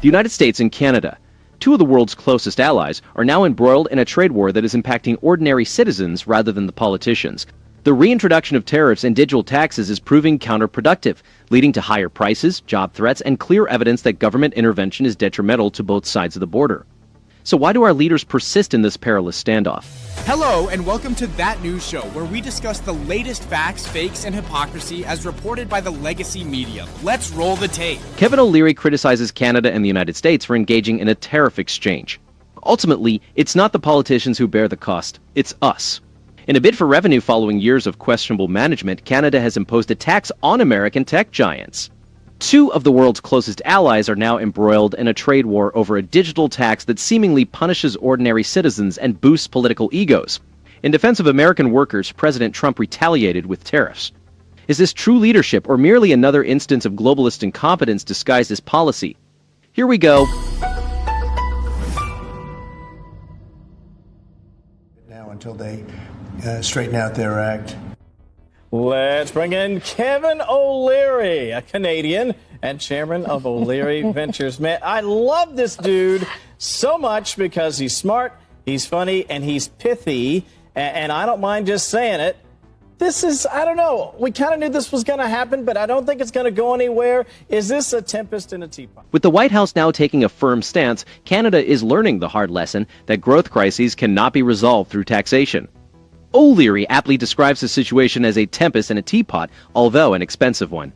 The United States and Canada, two of the world's closest allies, are now embroiled in a trade war that is impacting ordinary citizens rather than the politicians. The reintroduction of tariffs and digital taxes is proving counterproductive, leading to higher prices, job threats, and clear evidence that government intervention is detrimental to both sides of the border. So why do our leaders persist in this perilous standoff? Hello, and welcome to That News Show, where we discuss the latest facts, fakes, and hypocrisy as reported by the legacy media. Let's roll the tape. Kevin O'Leary criticizes Canada and the United States for engaging in a tariff exchange. Ultimately, it's not the politicians who bear the cost, it's us. In a bid for revenue following years of questionable management, Canada has imposed a tax on American tech giants. Two of the world's closest allies are now embroiled in a trade war over a digital tax that seemingly punishes ordinary citizens and boosts political egos. In defense of American workers, President Trump retaliated with tariffs. Is this true leadership or merely another instance of globalist incompetence disguised as policy? Here we go. Now until they straighten out their act. Let's bring in Kevin O'Leary, a Canadian and chairman of O'Leary Ventures. Man, I love this dude so much because he's smart, he's funny, and he's pithy. And I don't mind just saying it. This is, I don't know, we kind of knew this was going to happen, but I don't think it's going to go anywhere. Is this a tempest in a teapot? With the White House now taking a firm stance, Canada is learning the hard lesson that growth crises cannot be resolved through taxation. O'Leary aptly describes the situation as a tempest in a teapot, although an expensive one.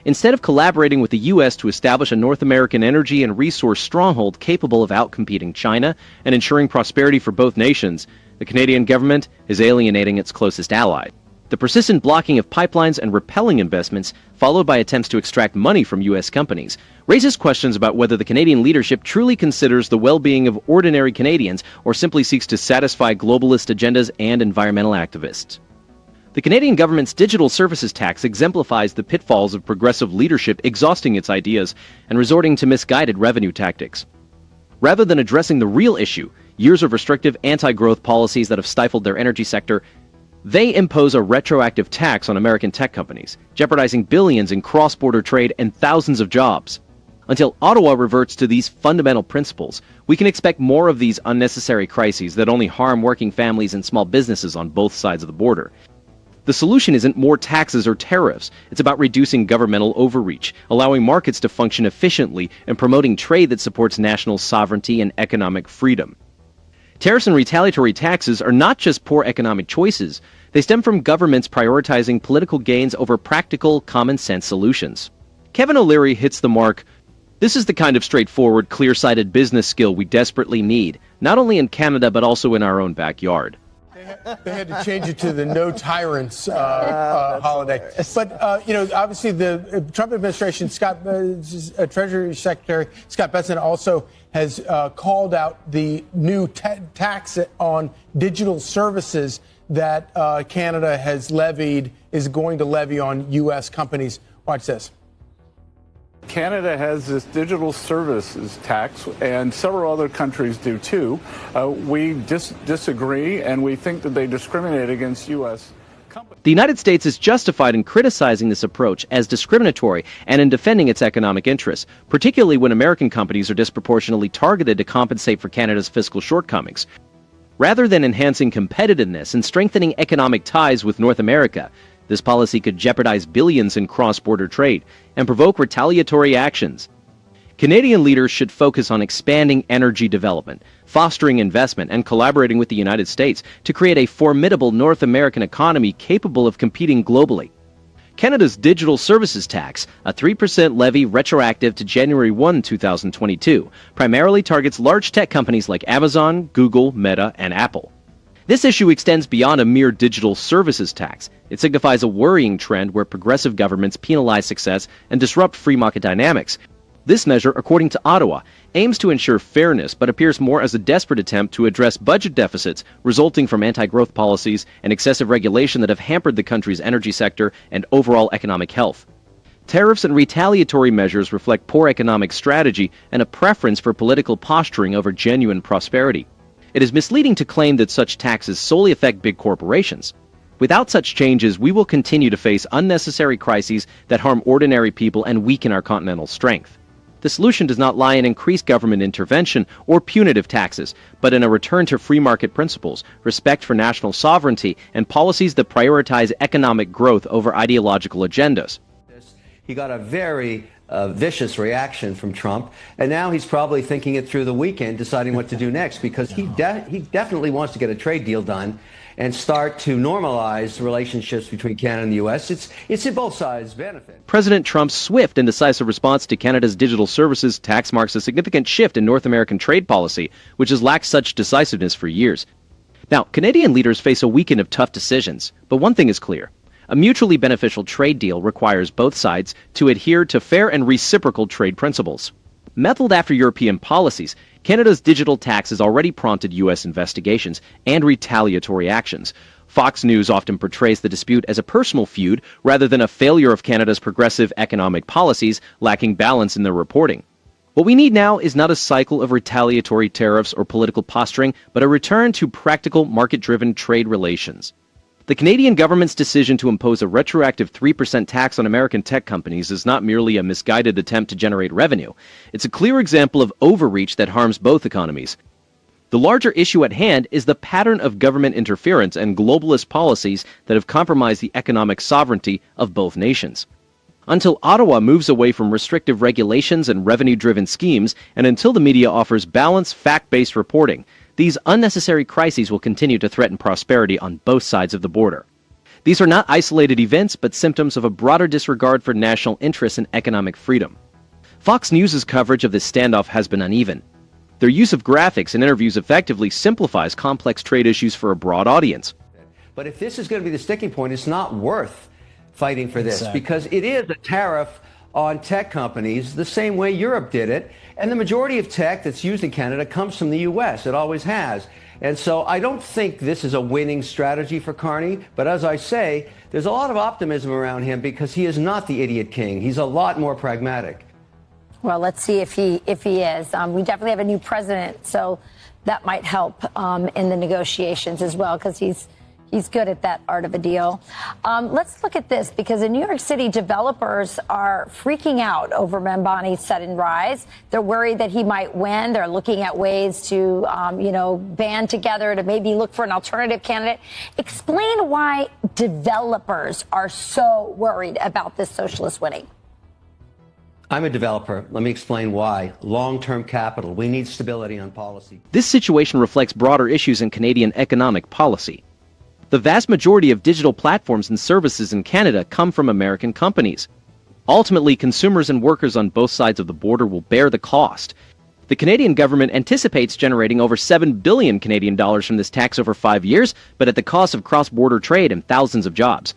Instead of collaborating with the U.S. to establish a North American energy and resource stronghold capable of outcompeting China and ensuring prosperity for both nations, the Canadian government is alienating its closest ally. The persistent blocking of pipelines and repelling investments, followed by attempts to extract money from U.S. companies, raises questions about whether the Canadian leadership truly considers the well-being of ordinary Canadians or simply seeks to satisfy globalist agendas and environmental activists. The Canadian government's digital services tax exemplifies the pitfalls of progressive leadership exhausting its ideas and resorting to misguided revenue tactics. Rather than addressing the real issue, years of restrictive anti-growth policies that have stifled their energy sector, they impose a retroactive tax on American tech companies, jeopardizing billions in cross-border trade and thousands of jobs. Until Ottawa reverts to these fundamental principles, we can expect more of these unnecessary crises that only harm working families and small businesses on both sides of the border. The solution isn't more taxes or tariffs. It's about reducing governmental overreach, allowing markets to function efficiently, and promoting trade that supports national sovereignty and economic freedom. Tariffs and retaliatory taxes are not just poor economic choices. They stem from governments prioritizing political gains over practical, common-sense solutions. Kevin O'Leary hits the mark. This is the kind of straightforward, clear-sighted business skill we desperately need, not only in Canada but also in our own backyard. They had to change it to the no-tyrants holiday. But, obviously the Trump administration, Treasury Secretary Scott Bessent also has called out the new tax on digital services that Canada has is going to levy on U.S. companies. Watch this. Canada has this digital services tax, and several other countries do too. We disagree, and we think that they discriminate against U.S. companies. The United States is justified in criticizing this approach as discriminatory and in defending its economic interests, particularly when American companies are disproportionately targeted to compensate for Canada's fiscal shortcomings. Rather than enhancing competitiveness and strengthening economic ties with North America, this policy could jeopardize billions in cross-border trade and provoke retaliatory actions. Canadian leaders should focus on expanding energy development, fostering investment, and collaborating with the United States to create a formidable North American economy capable of competing globally. Canada's digital services tax, a 3% levy retroactive to January 1, 2022, primarily targets large tech companies like Amazon, Google, Meta, and Apple. This issue extends beyond a mere digital services tax. It signifies a worrying trend where progressive governments penalize success and disrupt free market dynamics. This measure, according to Ottawa, aims to ensure fairness but appears more as a desperate attempt to address budget deficits resulting from anti-growth policies and excessive regulation that have hampered the country's energy sector and overall economic health. Tariffs and retaliatory measures reflect poor economic strategy and a preference for political posturing over genuine prosperity. It is misleading to claim that such taxes solely affect big corporations. Without such changes, we will continue to face unnecessary crises that harm ordinary people and weaken our continental strength. The solution does not lie in increased government intervention or punitive taxes, but in a return to free market principles, respect for national sovereignty, and policies that prioritize economic growth over ideological agendas. He got a very vicious reaction from Trump, and now he's probably thinking it through the weekend, deciding what to do next, because he definitely wants to get a trade deal done and start to normalize relationships between Canada and the U.S. It's in both sides' benefit. President Trump's swift and decisive response to Canada's digital services tax marks a significant shift in North American trade policy, which has lacked such decisiveness for years. Now, Canadian leaders face a weekend of tough decisions, but one thing is clear. A mutually beneficial trade deal requires both sides to adhere to fair and reciprocal trade principles. Modeled after European policies, Canada's digital tax has already prompted U.S. investigations and retaliatory actions. Fox News often portrays the dispute as a personal feud rather than a failure of Canada's progressive economic policies lacking balance in their reporting. What we need now is not a cycle of retaliatory tariffs or political posturing, but a return to practical, market-driven trade relations. The Canadian government's decision to impose a retroactive 3% tax on American tech companies is not merely a misguided attempt to generate revenue. It's a clear example of overreach that harms both economies. The larger issue at hand is the pattern of government interference and globalist policies that have compromised the economic sovereignty of both nations. Until Ottawa moves away from restrictive regulations and revenue-driven schemes, and until the media offers balanced, fact-based reporting, these unnecessary crises will continue to threaten prosperity on both sides of the border. These are not isolated events, but symptoms of a broader disregard for national interests and economic freedom. Fox News' coverage of this standoff has been uneven. Their use of graphics and interviews effectively simplifies complex trade issues for a broad audience. But if this is going to be the sticking point, it's not worth fighting for this, because it is a tariff on tech companies the same way Europe did it. And the majority of tech that's used in Canada comes from the U.S. It always has. And so I don't think this is a winning strategy for Carney. But as I say, there's a lot of optimism around him because he is not the idiot king. He's a lot more pragmatic. Well, let's see if he is. We definitely have a new president, so that might help in the negotiations as well, because he's good at that art of a deal. Let's look at this, because in New York City, developers are freaking out over Membani's sudden rise. They're worried that he might win. They're looking at ways to, band together to maybe look for an alternative candidate. Explain why developers are so worried about this socialist winning. I'm a developer. Let me explain why. Long-term capital. We need stability on policy. This situation reflects broader issues in Canadian economic policy. The vast majority of digital platforms and services in Canada come from American companies. Ultimately, consumers and workers on both sides of the border will bear the cost. The Canadian government anticipates generating over 7 billion Canadian dollars from this tax over 5 years, but at the cost of cross-border trade and thousands of jobs.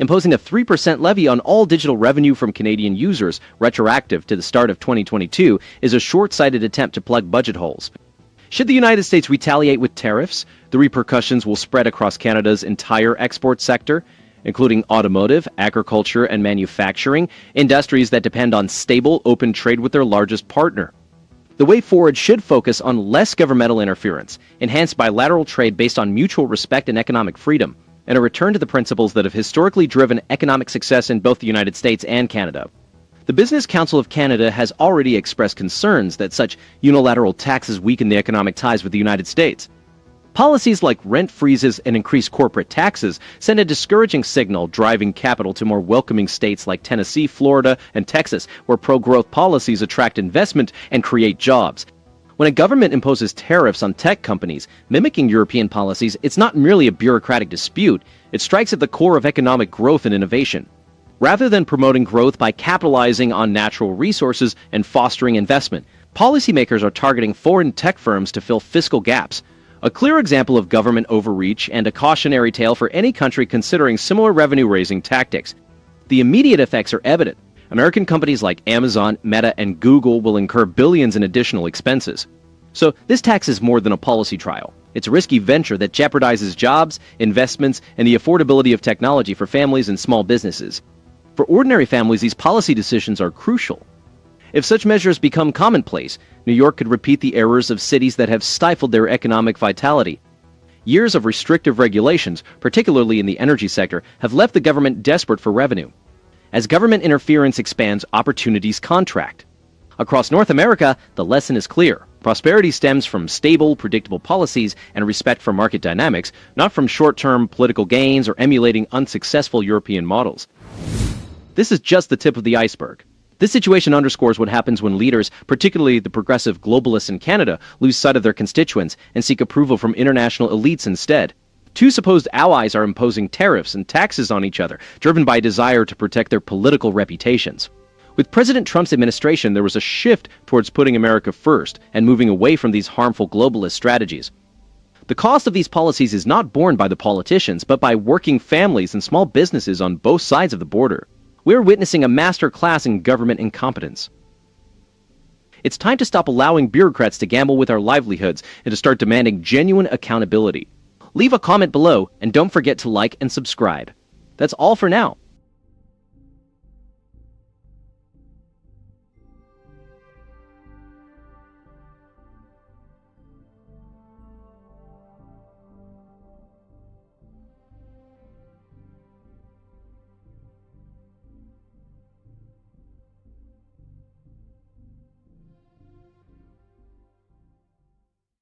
Imposing a 3% levy on all digital revenue from Canadian users, retroactive to the start of 2022, is a short-sighted attempt to plug budget holes. Should the United States retaliate with tariffs, the repercussions will spread across Canada's entire export sector, including automotive, agriculture, and manufacturing, industries that depend on stable, open trade with their largest partner. The way forward should focus on less governmental interference, enhanced bilateral trade based on mutual respect and economic freedom, and a return to the principles that have historically driven economic success in both the United States and Canada. The Business Council of Canada has already expressed concerns that such unilateral taxes weaken the economic ties with the United States. Policies like rent freezes and increased corporate taxes send a discouraging signal, driving capital to more welcoming states like Tennessee, Florida, and Texas, where pro-growth policies attract investment and create jobs. When a government imposes tariffs on tech companies, mimicking European policies, it's not merely a bureaucratic dispute, it strikes at the core of economic growth and innovation. Rather than promoting growth by capitalizing on natural resources and fostering investment, policymakers are targeting foreign tech firms to fill fiscal gaps. A clear example of government overreach and a cautionary tale for any country considering similar revenue-raising tactics. The immediate effects are evident. American companies like Amazon, Meta, and Google will incur billions in additional expenses. So this tax is more than a policy trial. It's a risky venture that jeopardizes jobs, investments, and the affordability of technology for families and small businesses. For ordinary families, these policy decisions are crucial. If such measures become commonplace, New York could repeat the errors of cities that have stifled their economic vitality. Years of restrictive regulations, particularly in the energy sector, have left the government desperate for revenue. As government interference expands, opportunities contract. Across North America, the lesson is clear. Prosperity stems from stable, predictable policies and respect for market dynamics, not from short-term political gains or emulating unsuccessful European models. This is just the tip of the iceberg. This situation underscores what happens when leaders, particularly the progressive globalists in Canada, lose sight of their constituents and seek approval from international elites instead. Two supposed allies are imposing tariffs and taxes on each other, driven by a desire to protect their political reputations. With President Trump's administration, there was a shift towards putting America first and moving away from these harmful globalist strategies. The cost of these policies is not borne by the politicians, but by working families and small businesses on both sides of the border. We're witnessing a master class in government incompetence. It's time to stop allowing bureaucrats to gamble with our livelihoods and to start demanding genuine accountability. Leave a comment below and don't forget to like and subscribe. That's all for now.